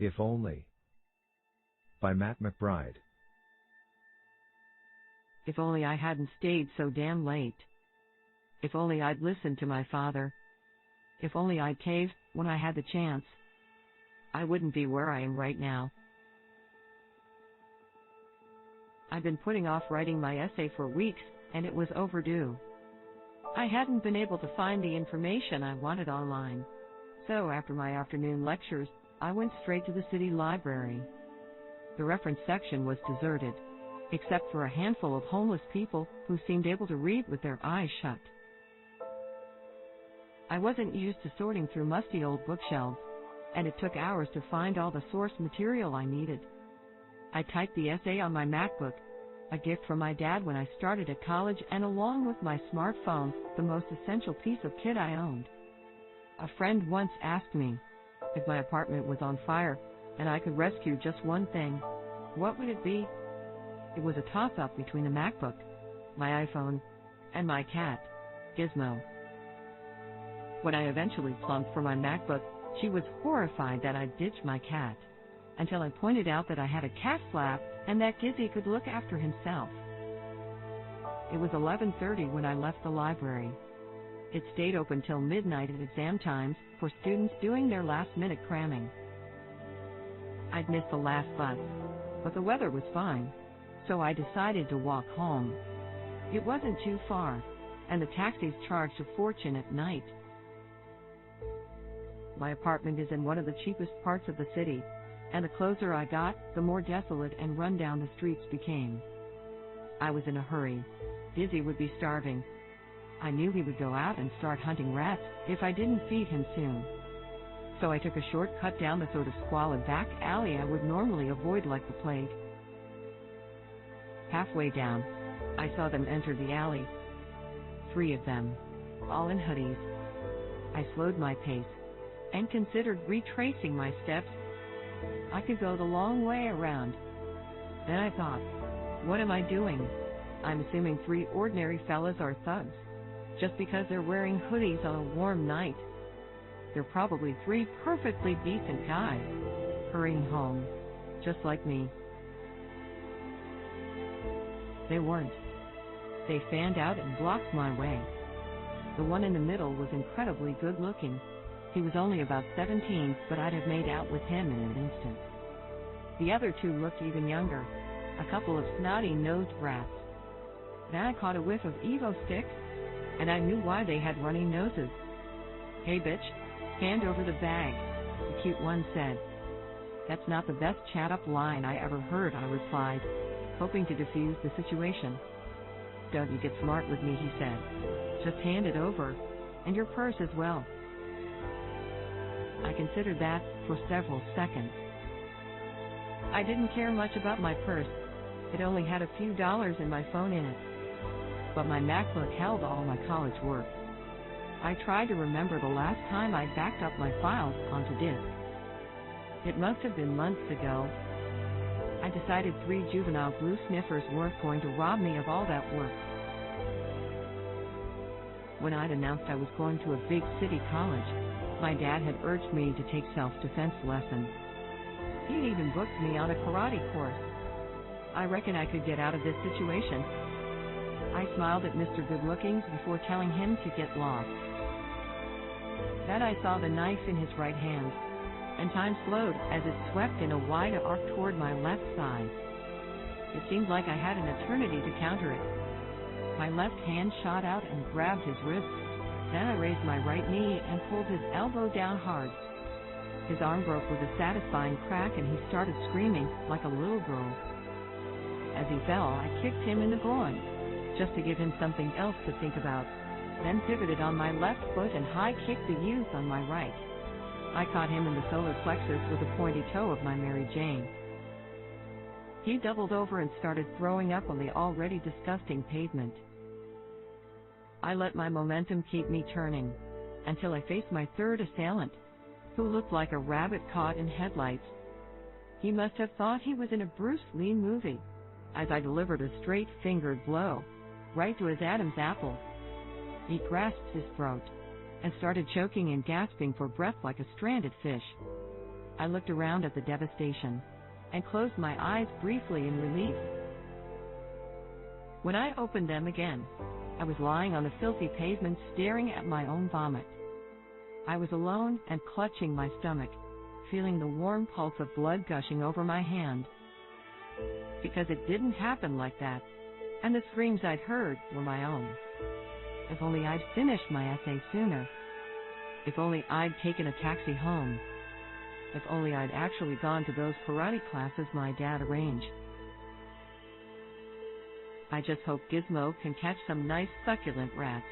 If Only by Matt McBride. If only I hadn't stayed so damn late. If only I'd listened to my father. If only I'd caved when I had the chance. I wouldn't be where I am right now. I've been putting off writing my essay for weeks, and it was overdue. I hadn't been able to find the information I wanted online. So after my afternoon lectures, I went straight to the city library. The reference section was deserted, except for a handful of homeless people who seemed able to read with their eyes shut. I wasn't used to sorting through musty old bookshelves, and it took hours to find all the source material I needed. I typed the essay on my MacBook, a gift from my dad when I started at college, and along with my smartphone, the most essential piece of kit I owned. A friend once asked me, if my apartment was on fire, and I could rescue just one thing, what would it be? It was a toss-up between the MacBook, my iPhone, and my cat, Gizmo. When I eventually plumped for my MacBook, she was horrified that I'd ditched my cat, until I pointed out that I had a cat flap and that Gizzy could look after himself. It was 11:30 when I left the library. It stayed open till midnight at exam times for students doing their last-minute cramming. I'd missed the last bus, but the weather was fine, so I decided to walk home. It wasn't too far, and the taxis charged a fortune at night. My apartment is in one of the cheapest parts of the city, and the closer I got, the more desolate and run-down the streets became. I was in a hurry. Dizzy would be starving. I knew he would go out and start hunting rats if I didn't feed him soon. So I took a shortcut down the sort of squalid back alley I would normally avoid like the plague. Halfway down, I saw them enter the alley. 3 of them, all in hoodies. I slowed my pace and considered retracing my steps. I could go the long way around. Then I thought, what am I doing? I'm assuming 3 ordinary fellas are thugs, just because they're wearing hoodies on a warm night. They're probably 3 perfectly decent guys, hurrying home, just like me. They weren't. They fanned out and blocked my way. The one in the middle was incredibly good-looking. He was only about 17, but I'd have made out with him in an instant. The other 2 looked even younger, a couple of snotty-nosed brats. Then I caught a whiff of Evo sticks, and I knew why they had runny noses. "Hey bitch, hand over the bag," the cute one said. "That's not the best chat-up line I ever heard," I replied, hoping to defuse the situation. "Don't you get smart with me," he said. "Just hand it over, and your purse as well." I considered that for several seconds. I didn't care much about my purse. It only had a few dollars and my phone in it. But my MacBook held all my college work. I tried to remember the last time I backed up my files onto disk. It must have been months ago. I decided 3 juvenile glue sniffers weren't going to rob me of all that work. When I'd announced I was going to a big city college, my dad had urged me to take self-defense lessons. He'd even booked me on a karate course. I reckon I could get out of this situation. I smiled at Mr. Good-Looking before telling him to get lost. Then I saw the knife in his right hand, and time slowed as it swept in a wide arc toward my left side. It seemed like I had an eternity to counter it. My left hand shot out and grabbed his wrist. Then I raised my right knee and pulled his elbow down hard. His arm broke with a satisfying crack, and he started screaming like a little girl. As he fell, I kicked him in the groin, just to give him something else to think about, then pivoted on my left foot and high-kicked the youth on my right. I caught him in the solar plexus with the pointy toe of my Mary Jane. He doubled over and started throwing up on the already disgusting pavement. I let my momentum keep me turning, until I faced my third assailant, who looked like a rabbit caught in headlights. He must have thought he was in a Bruce Lee movie, as I delivered a straight-fingered blow, right to his Adam's apple. He grasped his throat, and started choking and gasping for breath like a stranded fish. I looked around at the devastation and closed my eyes briefly in relief. When I opened them again, I was lying on the filthy pavement staring at my own vomit. I was alone and clutching my stomach, feeling the warm pulse of blood gushing over my hand. Because it didn't happen like that, and the screams I'd heard were my own. If only I'd finished my essay sooner. If only I'd taken a taxi home. If only I'd actually gone to those karate classes my dad arranged. I just hope Gizmo can catch some nice succulent rats.